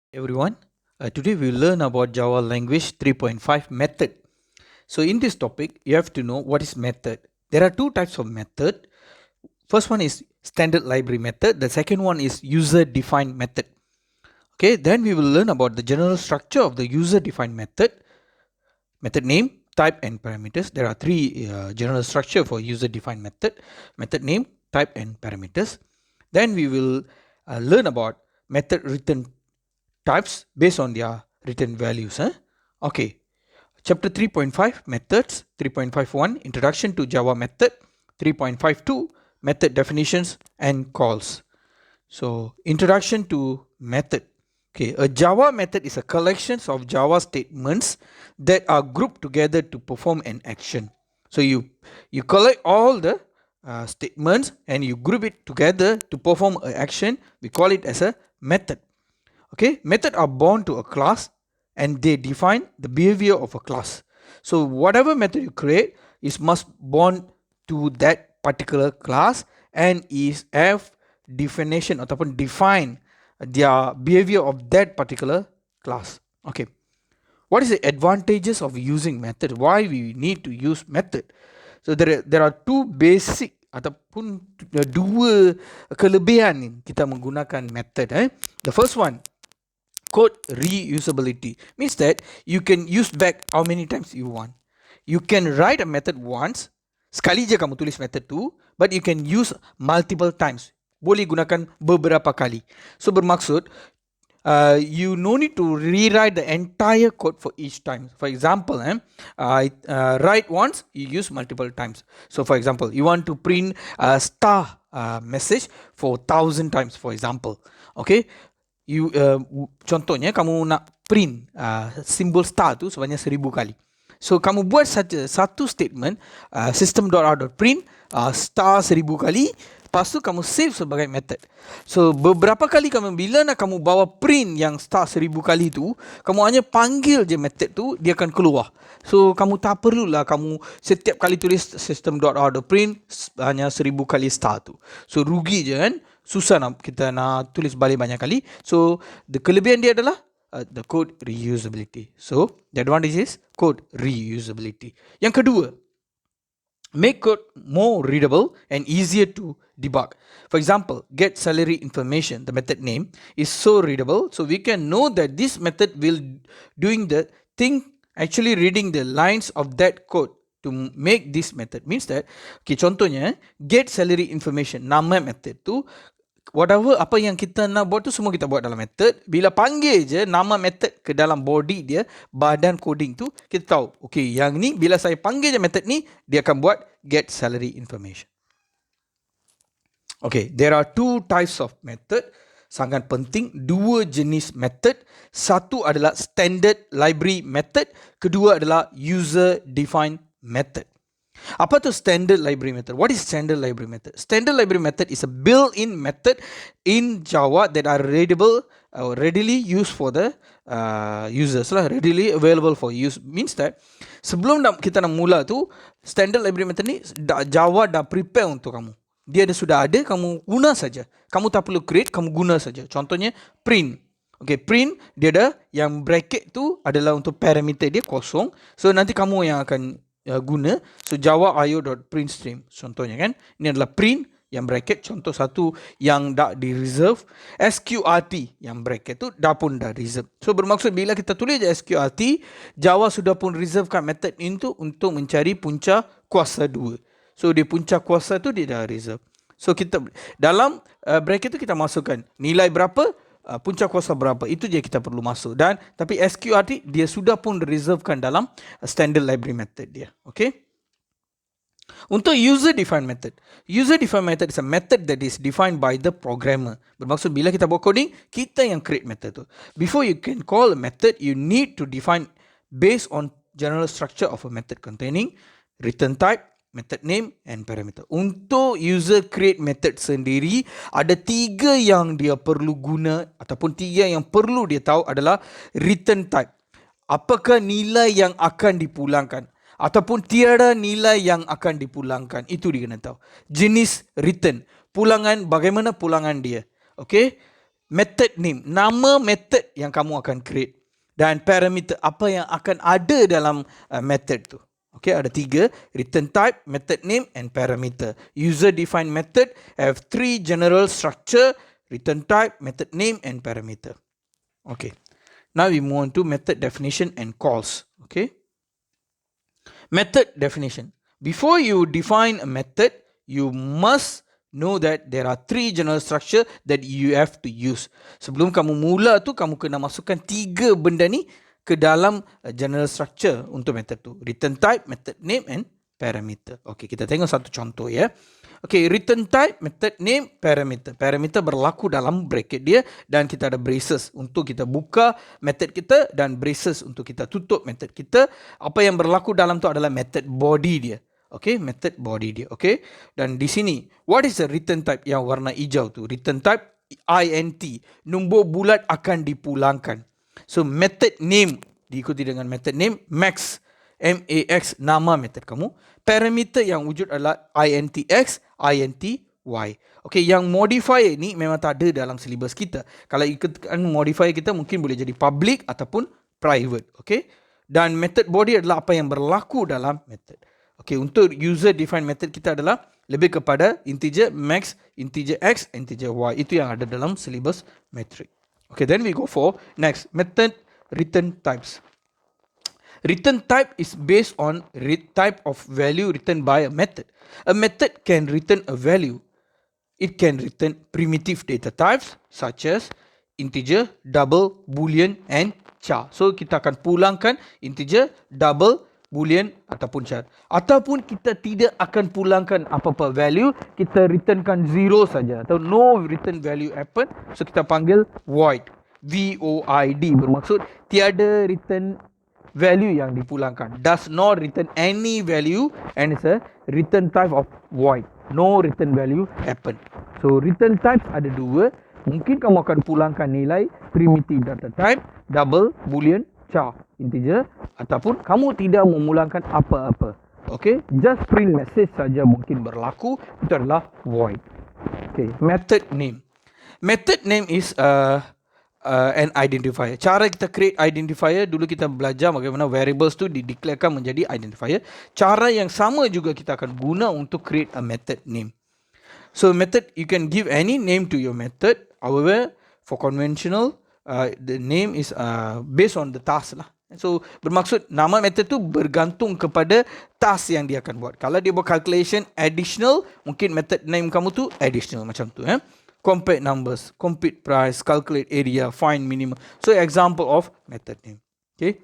Everyone. Today we will learn about Java language 3.5 method. So in this topic, you have to know what is method. There are two types of method. First one is standard library method. The second one is user defined method. Okay, then we will learn about the general structure of the user defined method. Method name, type and parameters. There are three general structure for user defined method. Method name, type and parameters. Then we will learn about method return types based on their written values. Okay, chapter 3.5 methods, 3.51 introduction to Java method, 3.52 method definitions and calls. So introduction to method. Okay, a Java method is a collection of Java statements that are grouped together to perform an action. So you collect all the statements and you group it together to perform an action. We call it as a method. Okay, method are bound to a class and they define the behavior of a class. So whatever method you create is must bond to that particular class and is have definition ataupun define their behavior of that particular class. Okay, what is the advantages of using method? Why we need to use method? So there are two basic ataupun dua kelebihan kita menggunakan method. The first one, code reusability, means that you can use back how many times you want. You can write a method once, sekali je kamu tulis method tu, but you can use multiple times. Boleh gunakan beberapa kali. So bermaksud you no need to rewrite the entire code for each time. For example, write once, you use multiple times. So for example, you want to print a star message for 1,000 times, for example. Okay, you contohnya kamu nak print simbol star tu sebanyak 1,000 kali. So kamu buat saja satu statement system.out.print star 1,000 kali, lepas tu kamu save sebagai method. So beberapa kali bila nak kamu bawa print yang star 1,000 kali tu, kamu hanya panggil je method tu, dia akan keluar. So kamu tak perlulah kamu setiap kali tulis system.out.print hanya 1,000 kali star tu. So rugi je kan. Susah nak kita nak tulis balik banyak kali. So the kelebihan dia adalah the code reusability. So the advantage is code reusability. Yang kedua, make code more readable and easier to debug. For example, get salary information, the method name is so readable, so we can know that this method will doing the thing, actually reading the lines of that code to make this method. Means that, okay, contohnya get salary information, nama method tu whatever apa yang kita nak buat tu semua kita buat dalam method. Bila panggil je nama method ke dalam body dia, badan coding tu, kita tahu okay, yang ni bila saya panggil je method ni, dia akan buat get salary information. Okay, there are two types of method. Sangat penting, dua jenis method. Satu adalah standard library method, kedua adalah user defined method. Apa tu standard library method? What is standard library method? Standard library method is a built-in method in Java that are readable or readily used for the users lah, readily available for use. Means that sebelum kita nak mula tu, standard library method ni Java dah prepare untuk kamu. Dia sudah ada, kamu guna saja. Kamu tak perlu create, kamu guna saja. Contohnya print. Okay, print dia ada yang bracket tu adalah untuk parameter dia kosong. So nanti kamu yang akan guna. So Java io.printstream contohnya kan, ini adalah print yang bracket, contoh satu yang dah di reserve. SQRT yang bracket tu dah pun dah reserve. So bermaksud bila kita tulis SQRT, Java sudah pun reservekan method itu untuk mencari punca kuasa 2. So di punca kuasa tu dia dah reserve. So kita dalam bracket tu kita masukkan nilai berapa, punca kuasa berapa, itu je kita perlu masuk. Dan tapi SQRT dia sudah pun reservekan dalam standard library method dia. Okay. Untuk user defined method, user defined method is a method that is defined by the programmer. Bermaksud bila kita buat coding, kita yang create method tu. Before you can call a method, you need to define based on general structure of a method containing return type, method name and parameter. Untuk user create method sendiri, ada 3 yang dia perlu guna ataupun 3 yang perlu dia tahu adalah return type. Apakah nilai yang akan dipulangkan ataupun tiada nilai yang akan dipulangkan, itu dia kena tahu. Jenis return, pulangan, bagaimana pulangan dia. Okay, method name, nama method yang kamu akan create, dan parameter apa yang akan ada dalam method tu. Okay, ada 3, return type, method name and parameter. User defined method have 3 general structure, return type, method name and parameter. Okay, now we move on to method definition and calls. Okay, method definition. Before you define a method, you must know that there are 3 general structure that you have to use. Sebelum kamu mula tu, kamu kena masukkan 3 benda ni ke dalam general structure untuk method tu. Return type, method name and parameter. Okay, kita tengok satu contoh ya. Okay, return type, method name, parameter. Parameter berlaku dalam bracket dia dan kita ada braces untuk kita buka method kita dan braces untuk kita tutup method kita. Apa yang berlaku dalam tu adalah method body dia. Okay, method body dia. Okay, dan di sini, what is the return type yang warna hijau tu? Return type int, nombor bulat akan dipulangkan. So method name diikuti dengan method name, max, max, nama method kamu. Parameter yang wujud adalah intx, inty. Okay, yang modifier ni memang tak ada dalam syllabus kita. Kalau ikutkan modifier kita mungkin boleh jadi public ataupun private. Okay, dan method body adalah apa yang berlaku dalam method. Okay, untuk user defined method kita adalah lebih kepada integer max, integer x, integer y. Itu yang ada dalam syllabus metric. Okay, then we go for next method return types. Return type is based on type of value returned by a method. A method can return a value. It can return primitive data types such as integer, double, boolean and char. So kita akan pulangkan integer, double, boolean ataupun char. Ataupun kita tidak akan pulangkan apa-apa value, kita returnkan 0 saja atau no return value happen. So kita panggil void. VOID bermaksud tiada return value yang dipulangkan. Does not return any value and it's a return type of void. No return value happen. So return types ada 2. Mungkin kamu akan pulangkan nilai primitive data type, double, boolean, char, integer, ataupun kamu tidak memulangkan apa-apa. Okay, just print message saja mungkin berlaku. Itu adalah void. Okay, method name. Method name is an identifier. Cara kita create identifier, dulu kita belajar bagaimana variables tu dideklarkan menjadi identifier. Cara yang sama juga kita akan guna untuk create a method name. So method, you can give any name to your method. However, for conventional, the name is based on the task lah. So bermaksud nama method tu bergantung kepada task yang dia akan buat. Kalau dia buat calculation additional, mungkin method name kamu tu additional macam tu. Compare numbers, compute price, calculate area, find minimum. So example of method name. Okay,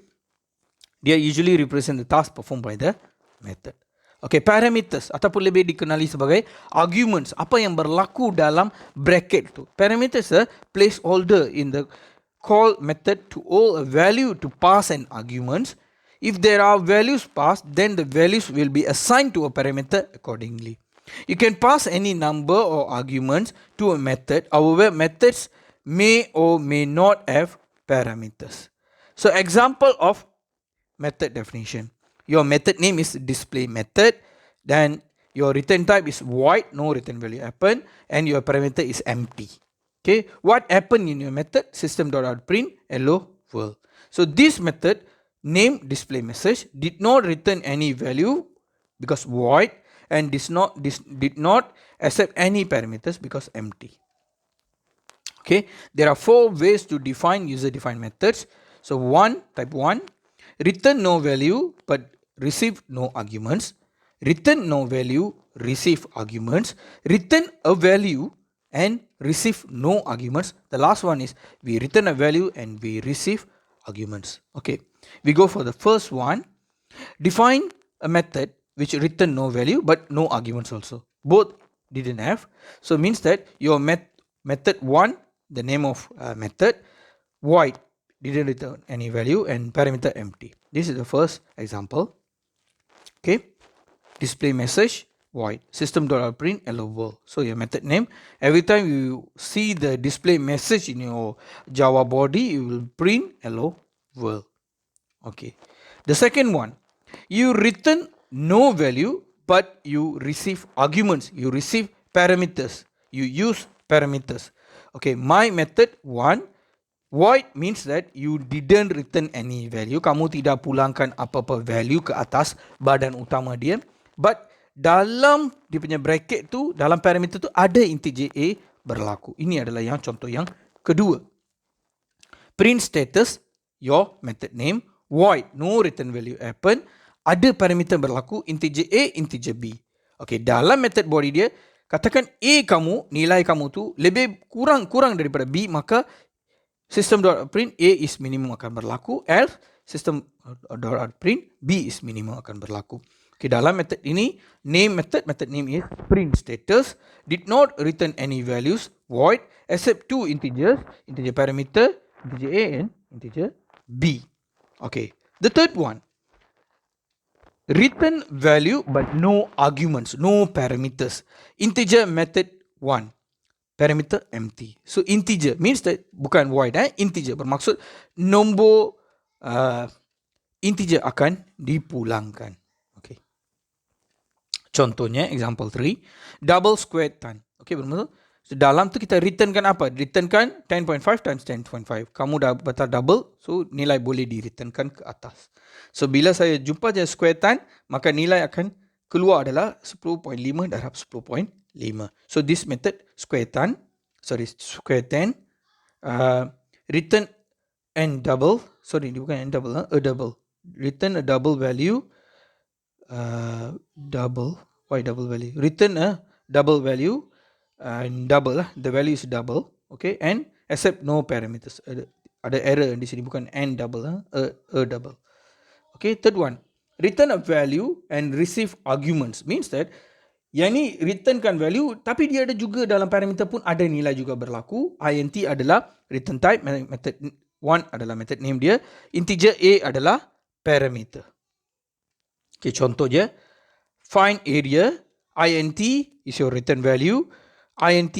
they usually represent the task performed by the method. Okay, parameters ataupun lebih dikenali sebagai arguments, apa yang berlaku dalam bracket tu. Parameters are placeholder in the call method to hold a value to pass an arguments. If there are values passed, then the values will be assigned to a parameter accordingly. You can pass any number or arguments to a method. However, methods may or may not have parameters. So example of method definition. Your method name is display method. Then your return type is void, no return value happen. And your parameter is empty. Okay, what happened in your method? System.out_print hello world. So this method name display message did not return any value because void, and did not accept any parameters because empty. Okay, there are 4 ways to define user defined methods. So type 1, return no value but receive no arguments. Return no value, receive arguments. Return a value and receive no arguments. The last one is we return a value and we receive arguments. Okay, we go for the first one. Define a method which return no value but no arguments also. Both didn't have. So means that your method 1, the name of method, void, didn't return any value, and parameter empty. This is the first example. Okay, display message void, system.out_print hello world. So your method name, every time you see the display message in your Java body, you will print hello world. Okay, the second one, you return no value but you receive arguments, you receive parameters, you use parameters. Okay, my method 1, void means that you didn't return any value. Kamu tidak pulangkan apa-apa value ke atas badan utama dia. But dalam dia punya bracket tu, dalam parameter tu ada integer A berlaku. Ini adalah yang contoh yang kedua. Print status, your method name, void, no return value happen. Ada parameter berlaku, integer A, integer B. Okay, dalam method body dia, katakan A kamu, nilai kamu tu lebih kurang daripada B, maka system.print A is minimum akan berlaku, else system.print B is minimum akan berlaku. Okay, dalam method ini, method name is print status, did not return any values, void, except two integers, integer parameter, integer A and integer B. Okay, the third one, return value but no arguments, no parameters. Integer method 1, parameter empty. So integer means that bukan void, integer bermaksud nombor integer akan dipulangkan. Okay. Contohnya example 3, double squared tan. Okay, bermaksud so, dalam tu kita returnkan apa? Returnkan 10.5 times 10.5. Kamu dah dapat double, so nilai boleh di-returnkan ke atas. So bila saya jumpa je square tan, maka nilai akan keluar adalah 10.5 darab 10.5. So this method square 10, return n double, sorry bukan n double, a double. Return a double value, return a double value, and double the value is double, okay, and accept no parameters. Ada error di sini, bukan n double, a double. Okay, third one, return a value and receive arguments, means that yang ni returnkan value tapi dia ada juga dalam parameter pun ada nilai juga berlaku. int adalah return type, method 1 adalah method name dia, integer A adalah parameter. Okay, contoh je, find area, int is your return value, int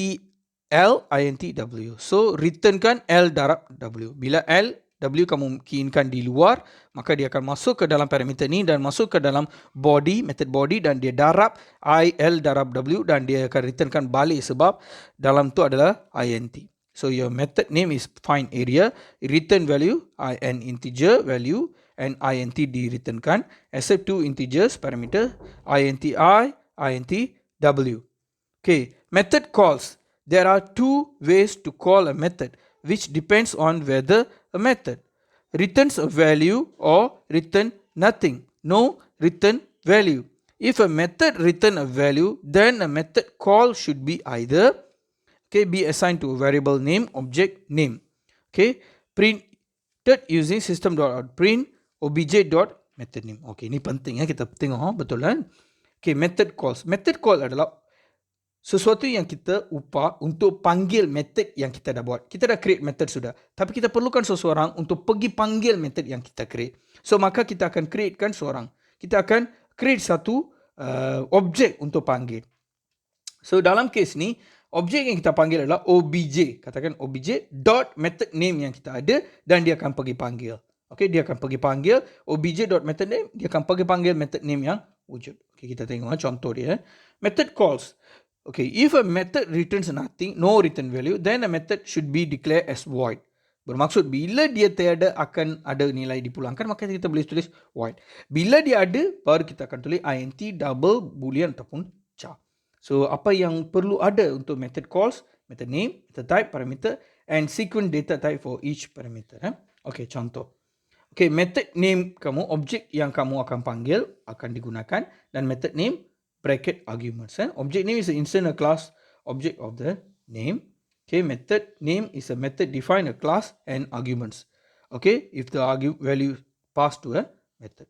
L, int W. So returnkan L darab W. Bila L, W kamu keyinkan di luar, maka dia akan masuk ke dalam parameter ni dan masuk ke dalam body, method body, dan dia darab L darab W dan dia akan returnkan balik sebab dalam tu adalah int. So your method name is find area, return value, an integer value, and int di-returnkan, except two integers parameter, int I, int W. Okay, method calls. There are two ways to call a method, which depends on whether a method returns a value or return nothing, no return value. If a method return a value, then a method call should be either, okay, be assigned to a variable name, object name. Okay, printed using system.print obj.method name. Okay, ini penting kita tengok betul kan. Okay, method calls. Method call adalah sesuatu yang kita upah untuk panggil method yang kita dah buat. Kita dah create method sudah, tapi kita perlukan seseorang untuk pergi panggil method yang kita create. So maka kita akan createkan seorang. Kita akan create satu objek untuk panggil. So dalam case ni, objek yang kita panggil adalah obj. Katakan obj dot method name yang kita ada dan dia akan pergi panggil. Okay, dia akan pergi panggil obj dot method name, dia akan pergi panggil method name yang wujud. Okay, kita tengok contoh dia. Method calls. Okay, if a method returns nothing, no return value, then a method should be declared as void. Bermaksud bila dia tiada akan ada nilai dipulangkan, maka kita boleh tulis void. Bila dia ada, baru kita akan tulis int double boolean ataupun char. So apa yang perlu ada untuk method calls, method name, method type, parameter, and sequence data type for each parameter. Okay, contoh. Okay, method name kamu, objek yang kamu akan panggil akan digunakan, dan method name bracket arguments. Object name is an instance, a class, object of the name. Okay, method name is a method define a class and arguments. Okay, if the value pass to a method.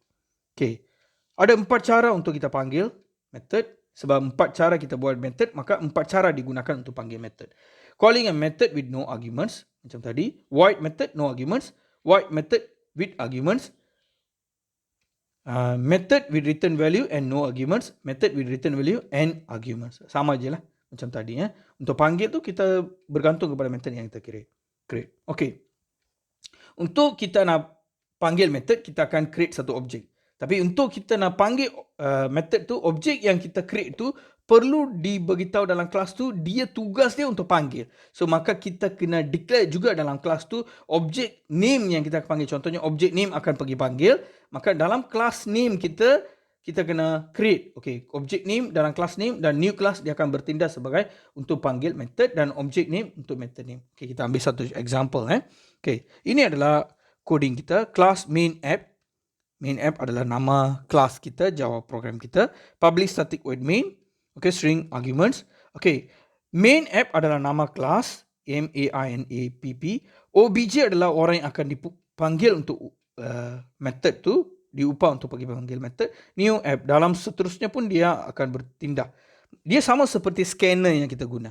Okay, ada 4 cara untuk kita panggil method. Sebab 4 cara kita buat method, maka 4 cara digunakan untuk panggil method. Calling a method with no arguments, macam tadi. Void method, no arguments. Void method with arguments. Method with return value and no arguments. Method with return value and arguments. Sama je lah macam tadi. Untuk panggil tu kita bergantung kepada method yang kita create. Okay. Untuk kita nak panggil method, kita akan create satu objek. Tapi untuk kita nak panggil method tu, objek yang kita create tu perlu diberitahu dalam kelas tu, dia tugas dia untuk panggil. So maka kita kena declare juga dalam kelas tu objek name yang kita akan panggil. Contohnya objek name akan pergi panggil, maka dalam kelas name kita kena create, okay, objek name dalam kelas name, dan new class dia akan bertindak sebagai untuk panggil method, dan objek name untuk method name. Okay, kita ambil satu example. Okay, ini adalah coding kita. Class main app. Main app adalah nama kelas kita, Java program kita. Public static void main. Okay, string arguments. Okay, main app adalah nama kelas, M-A-I-N-A-P-P. OBJ adalah orang yang akan dipanggil untuk method tu, diupah untuk pergi panggil method. New app, dalam seterusnya pun dia akan bertindak. Dia sama seperti scanner yang kita guna.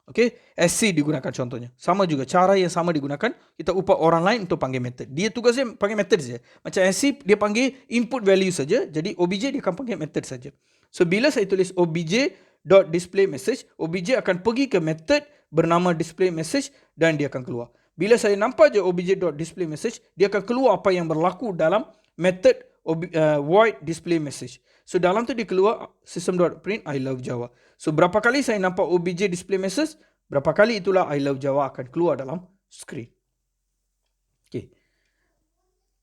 Okay, SC digunakan contohnya. Sama juga, cara yang sama digunakan. Kita upah orang lain untuk panggil method. Dia tugasnya panggil method saja. Macam SC, dia panggil input value saja. Jadi OBJ dia akan panggil method saja. So bila saya tulis obj.displayMessage, OBJ akan pergi ke method bernama displayMessage dan dia akan keluar. Bila saya nampak je obj.displayMessage, dia akan keluar apa yang berlaku dalam method void displayMessage. So dalam tu dia keluar system.print I love Java. So berapa kali saya nampak obj displayMessage, berapa kali itulah I love Java akan keluar dalam screen. Okay.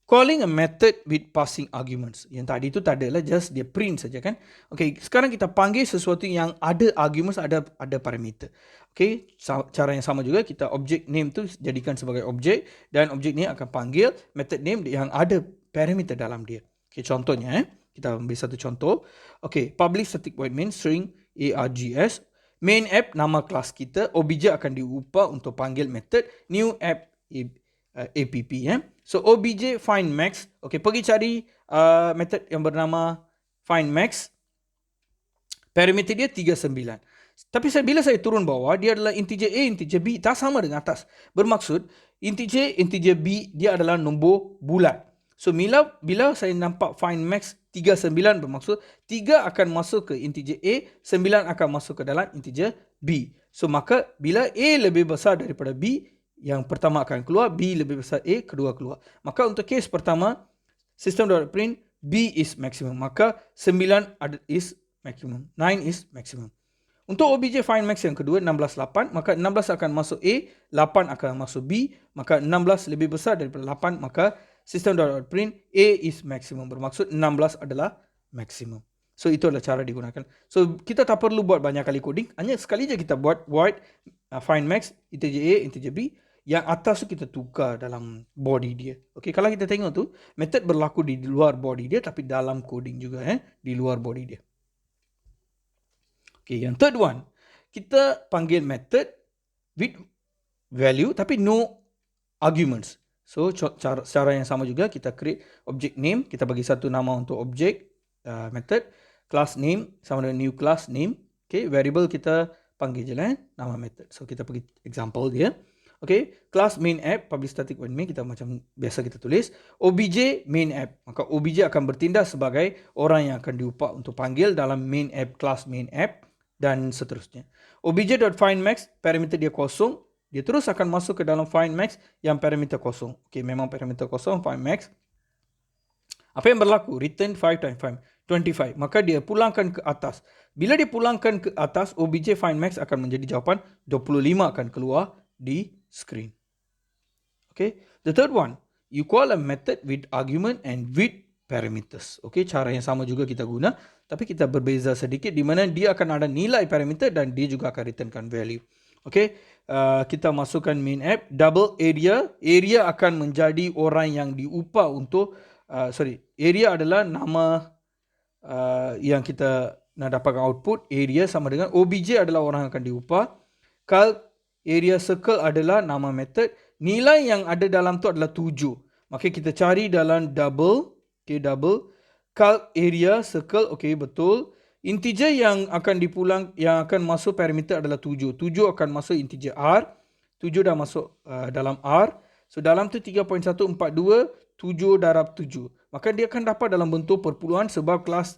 Calling a method with passing arguments. Yang tadi tu tak adalah, just dia print saja kan. Okay, sekarang kita panggil sesuatu yang ada arguments, ada parameter. Okay, cara yang sama juga, kita object name tu jadikan sebagai objek, dan objek ni akan panggil method name yang ada parameter dalam dia. Okay, contohnya kita ambil satu contoh. Okay, public static void main string args. Main app nama kelas kita, obj akan diupah untuk panggil method new app app. So obj find max. Okay, pergi cari method yang bernama find max. Parameter dia 39. Tapi bila saya turun bawah, dia adalah integer A, integer B, tak sama dengan atas. Bermaksud integer B dia adalah nombor bulat. So bila saya nampak find max 39, bermaksud 3 akan masuk ke integer A, 9 akan masuk ke dalam integer B. So maka bila A lebih besar daripada B, yang pertama akan keluar, B lebih besar A, kedua keluar. Maka untuk case pertama, system.print B is maximum. Maka 9 is maximum, 9 is maximum. Untuk obj find max yang kedua, 16, 8, maka 16 akan masuk A, 8 akan masuk B, maka 16 lebih besar daripada 8, maka system.print A is maximum. Bermaksud 16 adalah maximum. So itu adalah cara digunakan. So kita tak perlu buat banyak kali coding, hanya sekali je kita buat void find max integer A, integer B. Yang atas tu kita tukar dalam body dia. Okay, kalau kita tengok tu, method berlaku di luar body dia, tapi dalam coding juga, di luar body dia. Okay, yang third one, kita panggil method with value tapi no arguments. So cara yang sama juga, kita create object name, kita bagi satu nama untuk object method, class name sama dengan new class name. Okay, variable kita panggil je lah nama method. So kita pergi example dia. Okay, class main app, public static void main, kita macam biasa kita tulis obj main app. Maka obj akan bertindak sebagai orang yang akan diupah untuk panggil dalam main app, class main app, dan seterusnya. Obj.findMax, parameter dia kosong, dia terus akan masuk ke dalam findMax yang parameter kosong. Okay, memang parameter kosong, findMax. Apa yang berlaku? Return 5 times 5, 25. Maka dia pulangkan ke atas. Bila dia pulangkan ke atas, obj findMax akan menjadi jawapan 25 akan keluar di screen. Okay, the third one, you call a method with argument and with parameters. Okay, cara yang sama juga kita guna, tapi kita berbeza sedikit di mana dia akan ada nilai parameter dan dia juga akan returnkan value. Okay, kita masukkan main app, double area. Area akan menjadi orang yang diupah untuk, area adalah nama yang kita nak dapatkan output. Area sama dengan obj adalah orang yang akan diupah. Calc area circle adalah nama method. Nilai yang ada dalam tu adalah 7. Maka kita cari dalam double. Okay, double. Calc area circle. Okay, betul. Integer yang akan masuk parameter adalah 7. 7 akan masuk integer R. 7 dah masuk dalam R. So dalam tu 3.142, 7 darab 7. Maka dia akan dapat dalam bentuk perpuluhan sebab kelas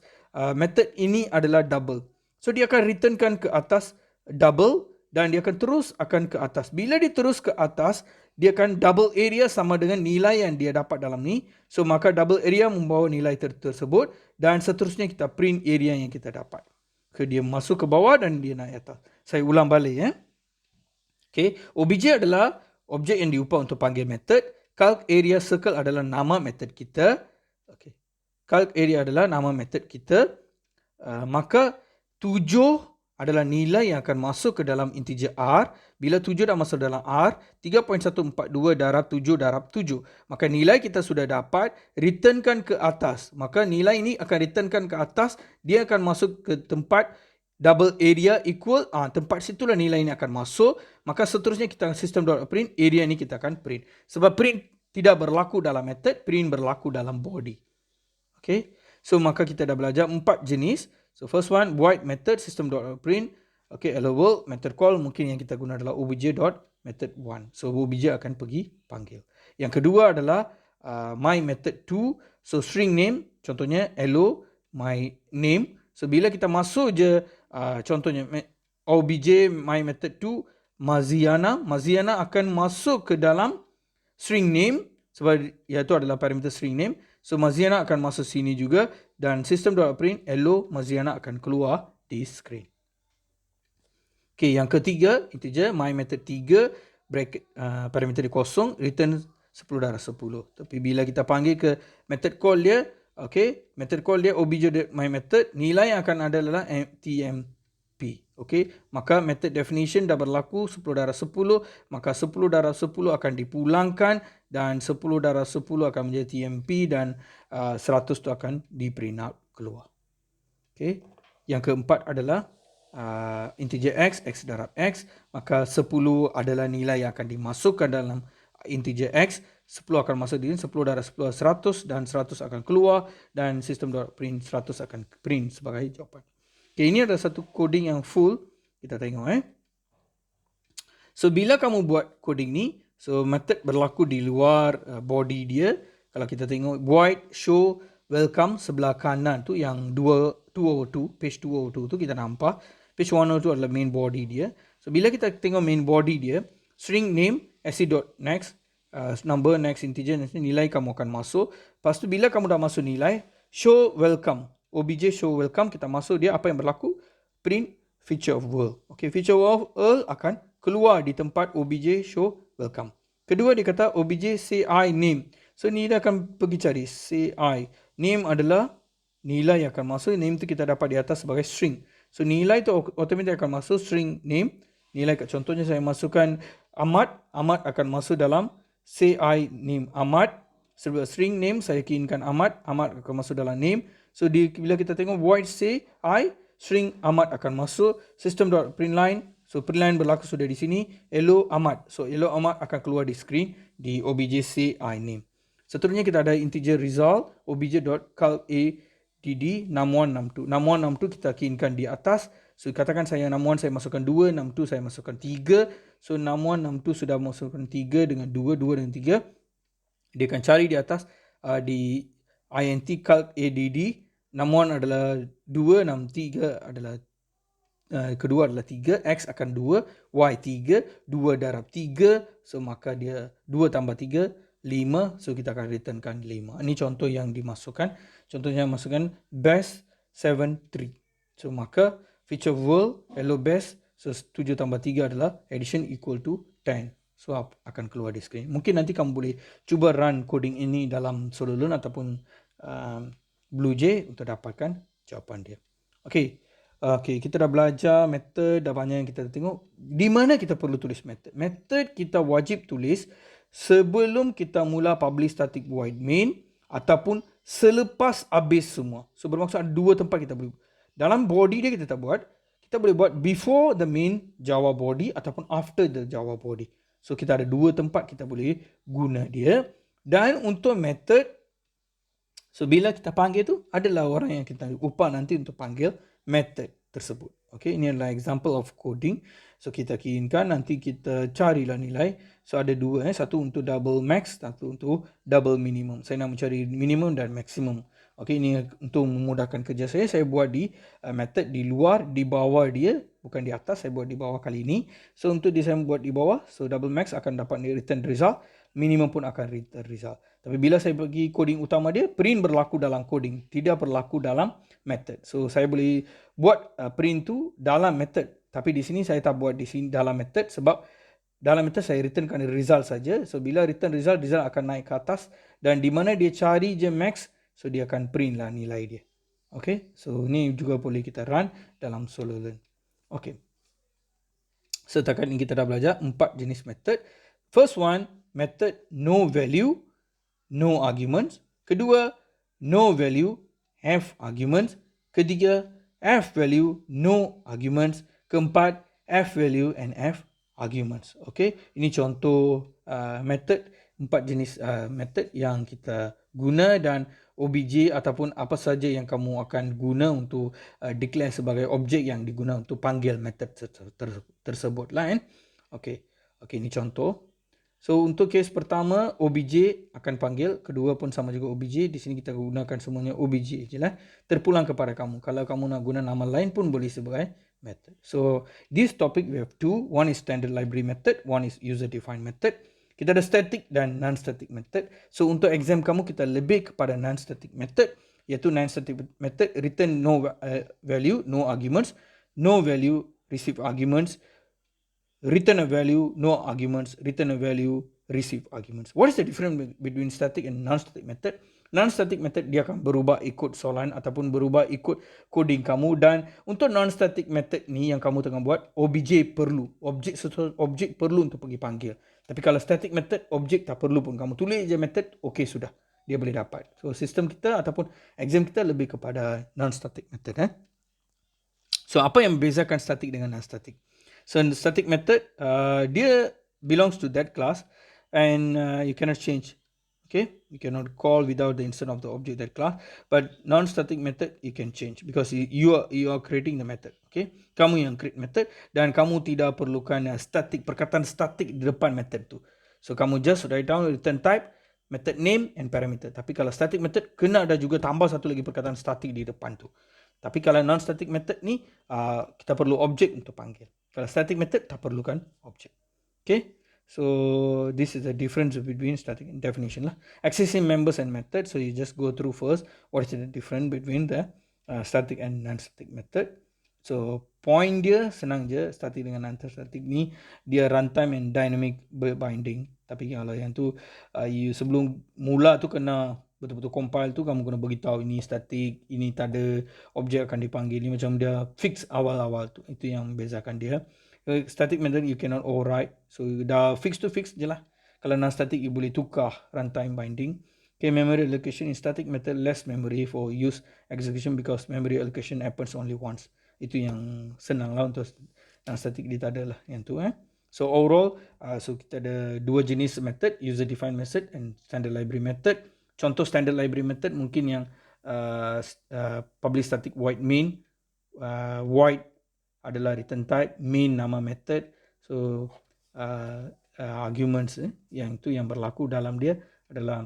method ini adalah double. So dia akan returnkan ke atas double dan dia akan terus ke atas. Bila dia terus ke atas, dia akan double area sama dengan nilai yang dia dapat dalam ni. So maka double area membawa nilai tersebut dan seterusnya kita print area yang kita dapat. Okay, dia masuk ke bawah dan dia naik atas. Saya ulang balik ya. Okay, obj adalah objek yang diupah untuk panggil method. Calc area circle adalah nama method kita. Okay. Calc area adalah nama method kita. Maka 7 adalah nilai yang akan masuk ke dalam integer R. Bila 7 dah masuk dalam R, 3.142 darab 7 darab 7. Maka nilai kita sudah dapat, returnkan ke atas. Maka nilai ini akan returnkan ke atas, dia akan masuk ke tempat double area equal, tempat situlah nilai ini akan masuk. Maka seterusnya kita system.print, area ini kita akan print. Sebab print tidak berlaku dalam method, print berlaku dalam body. Okay, so maka kita dah belajar 4 jenis. So first one, void method system.print. Okay, hello world, method call mungkin yang kita guna adalah obj.method1. So obj akan pergi panggil. Yang kedua adalah my method 2. So string name, contohnya hello my name. So bila kita masuk je contohnya obj my method 2 Maziana, Maziana akan masuk ke dalam string name sebab iaitu adalah parameter string name. So Maziana akan masuk sini juga dan system.print hello Maziana akan keluar di screen. Okay, yang ketiga integer my method 3 bracket parameter dia kosong, return 10 darab 10. Tapi bila kita panggil ke method call dia, okay, method call dia obj.my method, nilai yang akan ada adalah tmp. Okay, maka method definition dah berlaku 10 darab 10, maka 10 darab 10 akan dipulangkan dan 10 darab 10 akan menjadi tmp dan 100 tu akan di print out keluar. Okay, yang keempat adalah integer x, x darab x, maka 10 adalah nilai yang akan dimasukkan dalam integer x, 10 akan masuk di 10 darab 10 100 dan 100 akan keluar dan system.print 100 akan print sebagai jawapan. Okay, ini adalah satu coding yang full. Kita tengok So bila kamu buat coding ni, so method berlaku di luar body dia. Kalau kita tengok void show welcome sebelah kanan tu yang 202, page 202 tu kita nampak. Page 102 adalah main body dia. So bila kita tengok main body dia, string name sc.next, number next integer, nilai kamu akan masuk. Lepas tu bila kamu dah masuk nilai, show welcome. Obj show welcome, kita masuk dia, apa yang berlaku? Print feature of world. Okay, feature of world akan keluar di tempat obj show welcome. Kedua dia kata obj say I name. So ni dia akan pergi cari say I. Name adalah nilai yang akan masuk. Name tu kita dapat di atas sebagai string. So nilai tu automatic akan masuk string name. Nilai contohnya saya masukkan Ahmad. Ahmad akan masuk dalam say I name Ahmad. Sebab string name saya keyinkan Ahmad. Ahmad akan masuk dalam name. So bila kita tengok void say I, string Ahmad akan masuk. System.print line. So print line berlaku sudah di sini. Hello Ahmad. So hello Ahmad akan keluar di screen di obj say I name. Seterusnya kita ada integer result. obj.calc_add 6162. 6162 kita keyinkan di atas. So katakan saya 61 saya masukkan 2, 62 saya masukkan 3. So 6162 sudah masukkan 3 dengan 2, 2 dengan 3. Dia akan cari di atas di int calc add. 61 adalah 2, 63 adalah kedua adalah 3, x akan 2, y 3, 2 darab 3. So maka dia 2 tambah 3, 5. So kita akan returnkan 5. Ini contoh yang dimasukkan. Contohnya masukkan best 73. So maka feature world hello best. So 7 tambah 3 adalah addition equal to 10. So akan keluar di screen. Mungkin nanti kamu boleh cuba run coding ini dalam Sololon ataupun BlueJ untuk dapatkan jawapan dia. Okay, kita dah belajar method, dah banyak yang kita tengok. Di mana kita perlu tulis method? Method kita wajib tulis sebelum kita mula publish static void main ataupun selepas habis semua. So bermaksud ada dua tempat kita boleh. Dalam body dia kita tak buat. Kita boleh buat before the main Java body ataupun after the Java body. So kita ada dua tempat kita boleh guna dia. Dan untuk method, so bila kita panggil tu, adalah orang yang kita upah nanti untuk panggil method tersebut. Okay, ini adalah example of coding. So kita keyinkan, nanti kita carilah nilai. So ada dua, satu untuk double max, satu untuk double minimum. Saya nak mencari minimum dan maximum. Okay, ini untuk memudahkan kerja saya buat di method di luar, di bawah dia bukan di atas, saya buat di bawah kali ini. So untuk dia saya buat di bawah, so double max akan dapat return result, minimum pun akan return result. Tapi bila saya bagi coding utama dia, print berlaku dalam coding, tidak berlaku dalam method. So saya boleh buat print tu dalam method, tapi di sini saya tak buat di sini dalam method sebab dalam method saya returnkan result saja. So bila return result, result akan naik ke atas dan di mana dia cari je max, so dia akan print lah nilai dia. Okay, so ni juga boleh kita run dalam SoloLearn. Okay, setakat ini kita dah belajar 4 jenis method. First one, method no value, no arguments. Kedua, no value, have arguments. Ketiga, have value, no arguments. Keempat, have value and have arguments. Okay, ini contoh method, 4 jenis method yang kita guna dan OBJ ataupun apa saja yang kamu akan guna untuk declare sebagai objek yang diguna untuk panggil method tersebut lah kan. Okay, ini contoh. So untuk case pertama OBJ akan panggil, kedua pun sama juga OBJ. Di sini kita gunakan semuanya OBJ je lah. Terpulang kepada kamu. Kalau kamu nak guna nama lain pun boleh sebagai method. So this topic we have two. One is standard library method, one is user defined method. Kita ada static dan non-static method. So untuk exam kamu kita lebih kepada non-static method, iaitu non-static method return no value, no arguments, no value, receive arguments, return a value, no arguments, return a value, receive arguments. What is the difference between static and non-static method? Non-static method dia akan berubah ikut soalan ataupun berubah ikut coding kamu, dan untuk non-static method ni yang kamu tengah buat, OBJ perlu, objek perlu untuk pergi panggil. Tapi kalau static method, objek tak perlu pun, kamu tulis je method, okay sudah, dia boleh dapat. So sistem kita ataupun exam kita lebih kepada non-static method. So apa yang membezakan static dengan non-static? So in the static method, dia belongs to that class and you cannot change. Okay, you cannot call without the instance of the object that class. But non-static method you can change because you are creating the method. Okay, kamu yang create method dan kamu tidak perlukan static, perkataan static di depan method tu. So kamu just write down return type, method name and parameter. Tapi kalau static method kena ada juga tambah satu lagi perkataan static di depan tu. Tapi kalau non-static method ni kita perlu objek untuk panggil. Kalau static method tak perlukan objek. Okay. So this is the difference between static and definition lah. Accessing members and method. So you just go through first what is the difference between the static and non-static method. So point dia senang je, static dengan non-static ni dia runtime and dynamic binding. Tapi kalau yang tu you sebelum mula tu kena betul-betul compile tu kamu kena beritahu ini static, ini tak ada objek akan dipanggil, ni macam dia fix awal-awal tu. Itu yang membezakan dia. Static method you cannot override, so dah fix to fix je lah. Kalau non-static you boleh tukar runtime binding. Okay, memory allocation in static method less memory for use execution because memory allocation happens only once. Itu yang senang lah untuk non-static, dia tak ada lah yang tu. So overall, so kita ada dua jenis method, user defined method and standard library method. Contoh standard library method mungkin yang public static void main, void adalah return type, main nama method. So arguments yang itu yang berlaku dalam dia adalah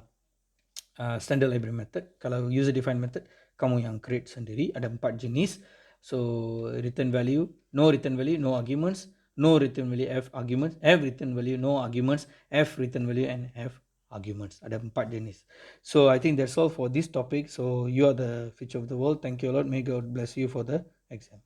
standard library method. Kalau user defined method kamu yang create sendiri. Ada 4 jenis. So return value, no return value, no arguments, no return value, have arguments, have return value, no arguments, have return value and have arguments. Ada 4 jenis. So I think that's all for this topic. So you are the future of the world. Thank you a lot. May God bless you for the exam.